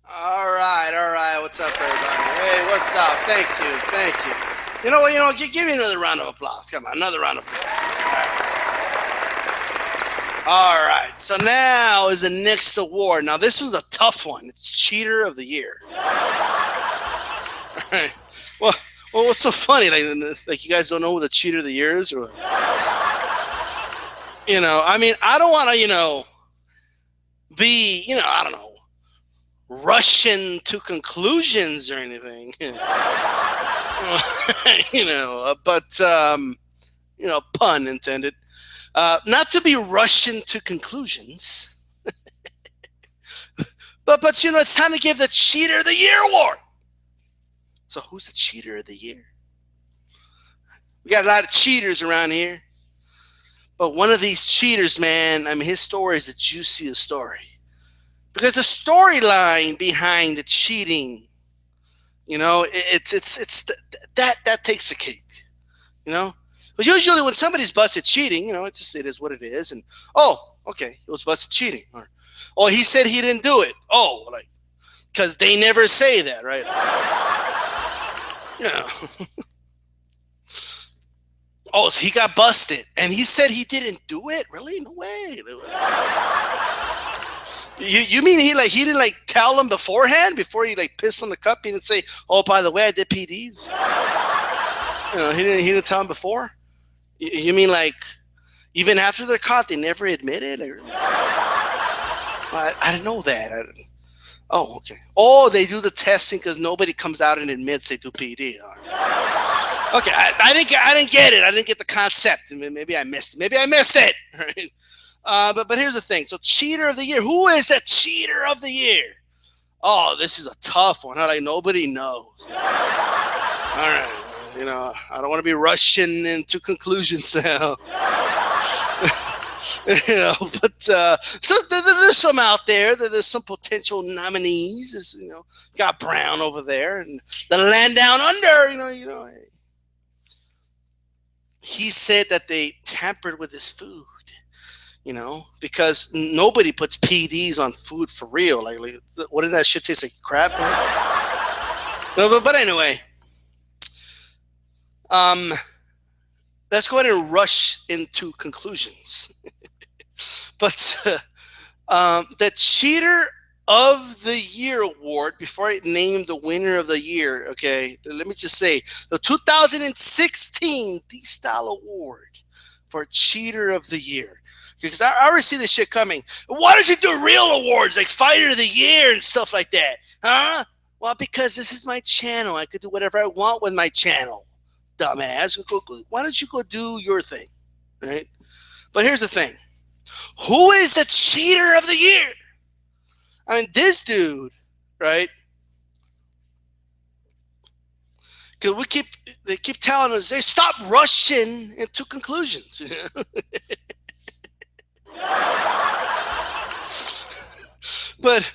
All right, all right. What's up, everybody? Hey, what's up? Thank you, thank you. You know what? Give me another round of applause. Come on, another round of applause. All right. So now is the next award. Now this was a tough one. It's Cheater of the Year. All right. Well, what's so funny? Like you guys don't know who the Cheater of the Year is, or I mean, I don't want to, be, I don't know, rushing to conclusions or anything. But pun intended. Not to be rushing to conclusions, but it's time to give the Cheater of the Year award. So who's the Cheater of the Year? We got a lot of cheaters around here, but one of these cheaters, man, I mean, his story is the juiciest story because the storyline behind the cheating, it's that takes the cake, you know. But usually when somebody's busted cheating, it is what it is, and oh, okay, he was busted cheating, or oh, he said he didn't do it. Oh, like because they never say that, right? Yeah. Oh, he got busted, and he said he didn't do it. Really? No way. You mean he didn't like tell them beforehand before he like pissed on the cup? He didn't say, "Oh, by the way, I did PDs." He didn't tell them before. You mean like even after they're caught, they never admitted? I didn't know that. Oh, okay. Oh, they do the testing because nobody comes out and admits they do PD. All right. Okay, I didn't get it. I didn't get the concept. Maybe I missed it. Maybe I missed it. Right? But here's the thing. So, Cheater of the Year. Who is the Cheater of the Year? Oh, this is a tough one. Like nobody knows. All right. I don't want to be rushing into conclusions now. So there's some out there. There's some potential nominees. There's, got Brown over there, and the land down under. He said that they tampered with his food. Because nobody puts PDs on food for real. Like what did that shit taste like? Crap. No, but anyway, um, let's go ahead and rush into conclusions. But the Cheater of the Year award, before I name the winner of the year, okay, let me just say the 2016 D-Style Award for Cheater of the Year. Because I already see this shit coming. Why don't you do real awards like Fighter of the Year and stuff like that? Huh? Well, because this is my channel. I could do whatever I want with my channel. Dumbass. Why don't you go do your thing? Right? But here's the thing. Who is the Cheater of the Year? I mean, this dude, right? Because they keep telling us, they stop rushing into conclusions. But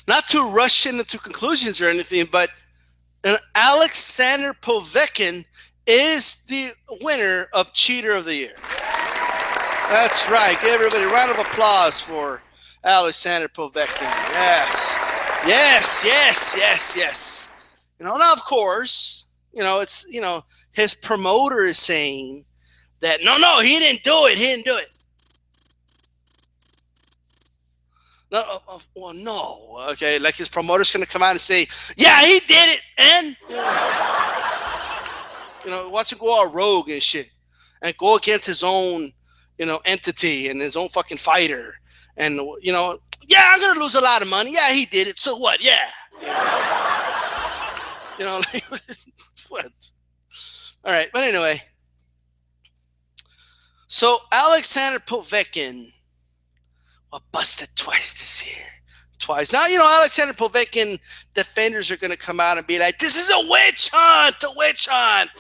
not to rush into conclusions or anything, but Alexander Povetkin is the winner of Cheater of the Year. That's right. Give everybody a round of applause for Alexander Povetkin. Yes. Yes, yes, yes, yes. Now, of course, it's, his promoter is saying that, no, he didn't do it. He didn't do it. No, well, no. Okay, like his promoter's going to come out and say, yeah, he did it. And, wants to go all rogue and shit and go against his own, entity and his own fucking fighter. And, yeah, I'm going to lose a lot of money. Yeah, he did it. So what? Yeah. Like, what? All right. But anyway. So Alexander Povetkin busted twice this year. Twice. Now, Alexander Povetkin defenders are going to come out and be like, this is a witch hunt. A witch hunt.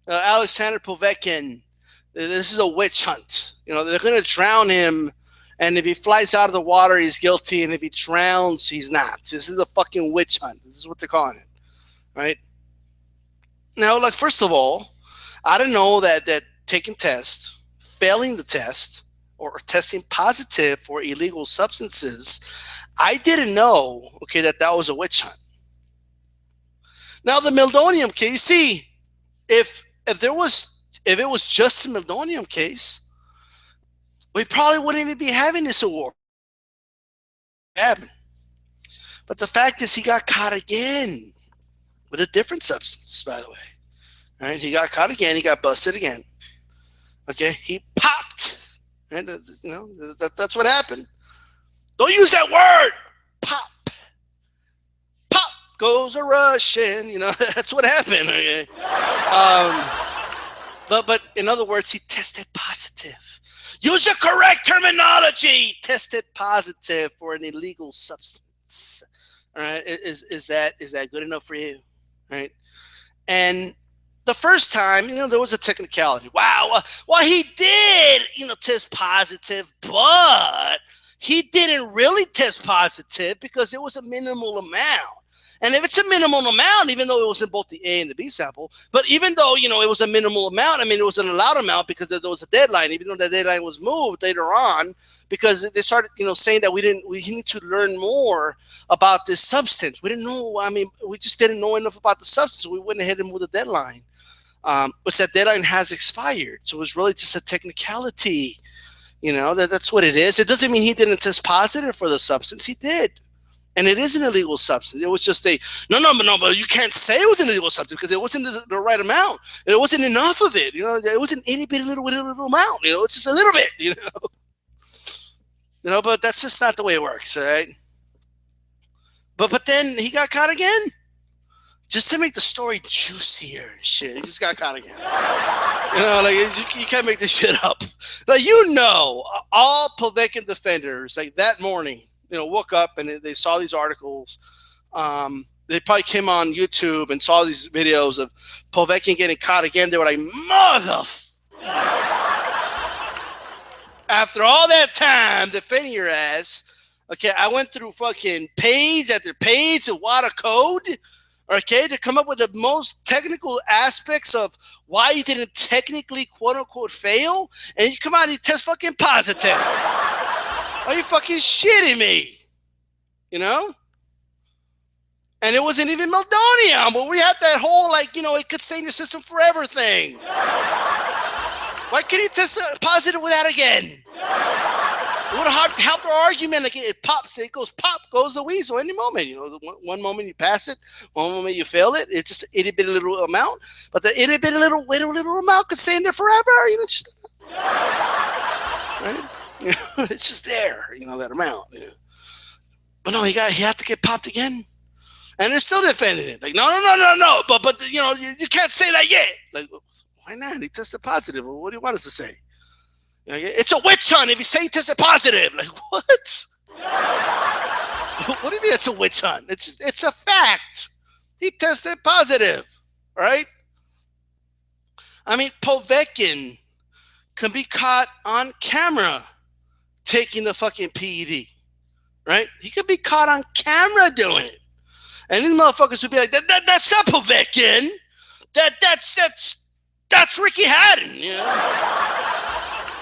Alexander Povetkin, this is a witch hunt. They're going to drown him, and if he flies out of the water, he's guilty, and if he drowns, he's not. This is a fucking witch hunt. This is what they're calling it, right? Now, like, first of all, I don't know that taking tests, failing the test, or testing positive for illegal substances, I didn't know, okay, that was a witch hunt. Now the meldonium case, see, if it was just a meldonium case, we probably wouldn't even be having this award. But the fact is, he got caught again with a different substance, by the way. All right, he got caught again. He got busted again. Okay, he popped. And that's what happened. Don't use that word. Pop. Pop goes a Russian. That's what happened. Okay. But in other words, he tested positive. Use the correct terminology. Tested positive for an illegal substance. All right, is that good enough for you? All right, and the first time, there was a technicality. Wow, well, he did, test positive, but he didn't really test positive because it was a minimal amount. And if it's a minimal amount, even though it was in both the A and the B sample, but even though, it was a minimal amount, I mean, it was an allowed amount because there was a deadline, even though the deadline was moved later on, because they started, saying that we need to learn more about this substance. We didn't know, we just didn't know enough about the substance. We went ahead and moved the deadline. But that deadline has expired. So it was really just a technicality. That's what it is. It doesn't mean he didn't test positive for the substance. He did. And it is an illegal substance. It was just but you can't say it was an illegal substance because it wasn't the right amount. It wasn't enough of it. It wasn't any bitty little amount. It's just a little bit, but that's just not the way it works, all right? But then he got caught again. Just to make the story juicier and shit. He just got caught again. You can't make this shit up. All Povetkin defenders, like that morning, woke up and they saw these articles. They probably came on YouTube and saw these videos of Povetkin getting caught again. They were like, after all that time defending your ass, okay, I went through fucking page after page of WADA code, okay, to come up with the most technical aspects of why you didn't technically, quote unquote, fail, and you come out and you test fucking positive. Are you fucking shitting me? And it wasn't even meldonium, but we had that whole, it could stay in your system forever thing. Why couldn't you test positive with that again? It would have helped our argument. Like it pops, it goes pop, goes the weasel any moment. One moment you pass it, one moment you fail it. It's just itty bitty little amount, but the itty bitty little amount could stay in there forever. Right? It's just there. That amount. But no, he had to get popped again, and they're still defending it. Like no. But you can't say that yet. Like why not? He tested positive. What do you want us to say? It's a witch hunt if you say he tested positive. Like, what? What do you mean it's a witch hunt? It's a fact. He tested positive, right? I mean, Povetkin can be caught on camera taking the fucking PED, right? He could be caught on camera doing it. And these motherfuckers would be like, that's not Povetkin. That's Ricky Haddon,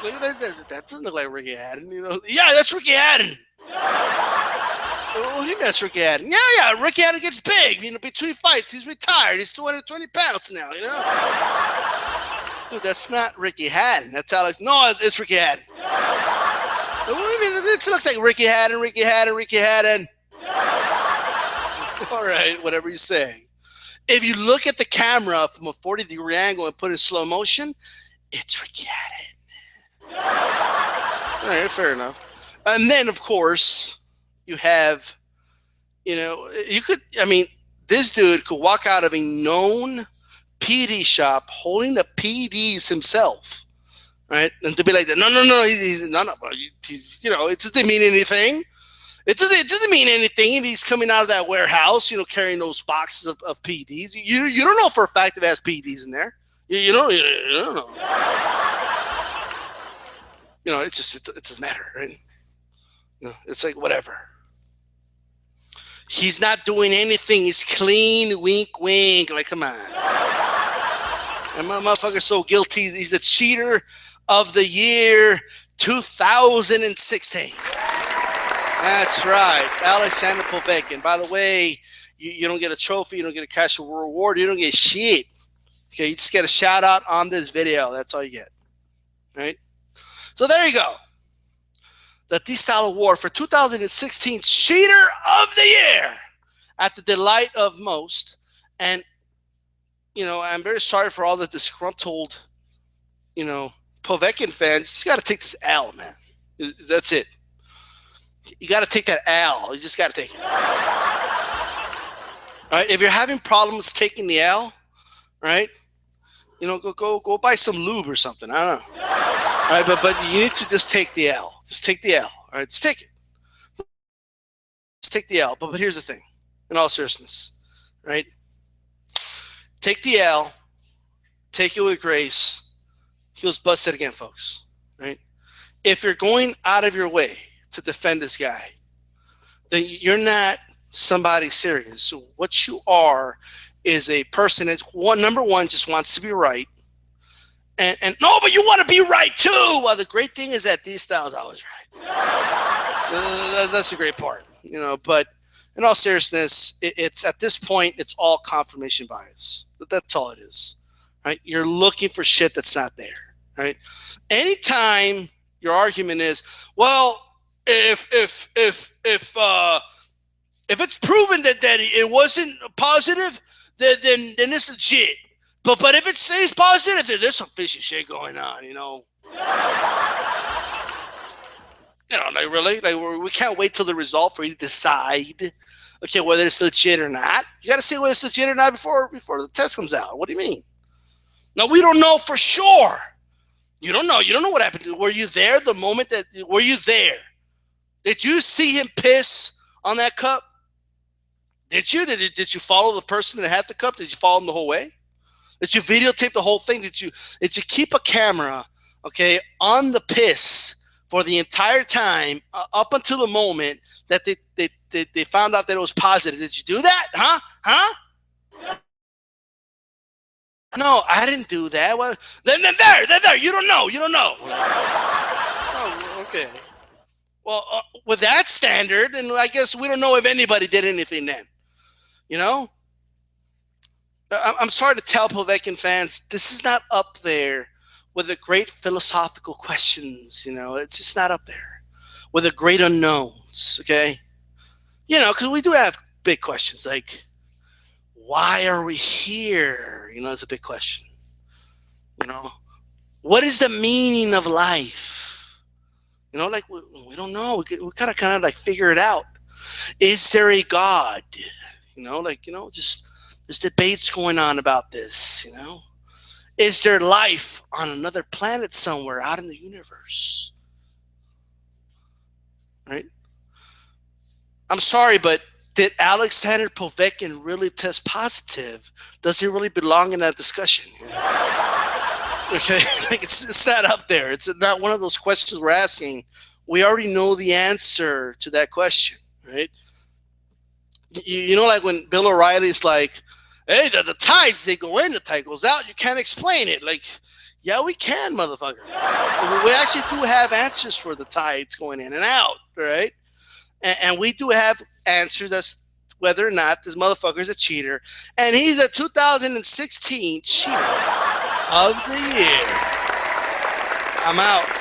That doesn't look like Ricky Haddon, Yeah, that's Ricky Haddon. What do you mean that's Ricky Haddon? Yeah, Ricky Haddon gets big, between fights. He's retired. He's 220 pounds now, Dude, that's not Ricky Haddon. That's Alex. No, it's Ricky Haddon. What do you mean? It looks like Ricky Haddon. All right, whatever you say. If you look at the camera from a 40-degree angle and put it in slow motion, it's Ricky Haddon. All right, fair enough. And then, of course, you have, this dude could walk out of a known PD shop holding the PDs himself, right? And to be like, no, it doesn't mean anything. It doesn't mean anything if he's coming out of that warehouse, carrying those boxes of PDs. You don't know for a fact if it has PDs in there. You don't know. It doesn't matter, right? It's like whatever. He's not doing anything. He's clean, wink, wink. Like, come on. And my motherfucker's so guilty. He's the cheater of the year 2016. That's right, Alexander Povetkin. By the way, you don't get a trophy, you don't get a cash reward, you don't get shit. Okay, you just get a shout out on this video. That's all you get. Right? So there you go. The DStyle Award for 2016 Cheater of the Year at the delight of most. And, I'm very sorry for all the disgruntled, Povetkin fans. You just got to take this L, man. That's it. You got to take that L. You just got to take it. All right. If you're having problems taking the L, right? Go buy some lube or something. I don't know. All right, but you need to just take the L. Just take the L. All right, just take it. Just take the L. But here's the thing. In all seriousness, right? Take the L. Take it with grace. He was busted again, folks. Right? If you're going out of your way to defend this guy, then you're not somebody serious. So what you are is a person that number one just wants to be right, and no, but you want to be right too. Well, the great thing is that DStyle is always right. That's the great part, But in all seriousness, it's at this point it's all confirmation bias. That's all it is, right? You're looking for shit that's not there, right? Anytime your argument is, well, if it's proven that it wasn't positive, then it's legit. But if it stays positive, then there's some fishy shit going on, really, we can't wait till the result for you to decide, okay, whether it's legit or not. You got to see whether it's legit or not before the test comes out. What do you mean? No, we don't know for sure. You don't know. You don't know what happened. Were you there the moment that? Were you there? Did you see him piss on that cup? Did you? Did you follow the person that had the cup? Did you follow him the whole way? Did you videotape the whole thing? Did you keep a camera, okay, on the piss for the entire time up until the moment that they found out that it was positive? Did you do that? Huh? No, I didn't do that. Well, then there. You don't know. Oh, okay. Well, with that standard, then I guess we don't know if anybody did anything then. I'm sorry to tell Povetkin fans, this is not up there with the great philosophical questions. It's just not up there with the great unknowns. Okay, because we do have big questions like, why are we here? It's a big question. What is the meaning of life? We don't know. We gotta kind of like figure it out. Is there a God? Just there's debates going on about this. Is there life on another planet somewhere out in the universe? Right? I'm sorry, but did Alexander Povetkin really test positive? Does he really belong in that discussion? Okay, it's not up there. It's not one of those questions we're asking. We already know the answer to that question, right? Like when Bill O'Reilly's like, hey, the tides, they go in, the tide goes out. You can't explain it. Like, yeah, we can, motherfucker. We actually do have answers for the tides going in and out, right? And we do have answers as whether or not this motherfucker is a cheater. And he's a 2016 Cheater of the Year. I'm out.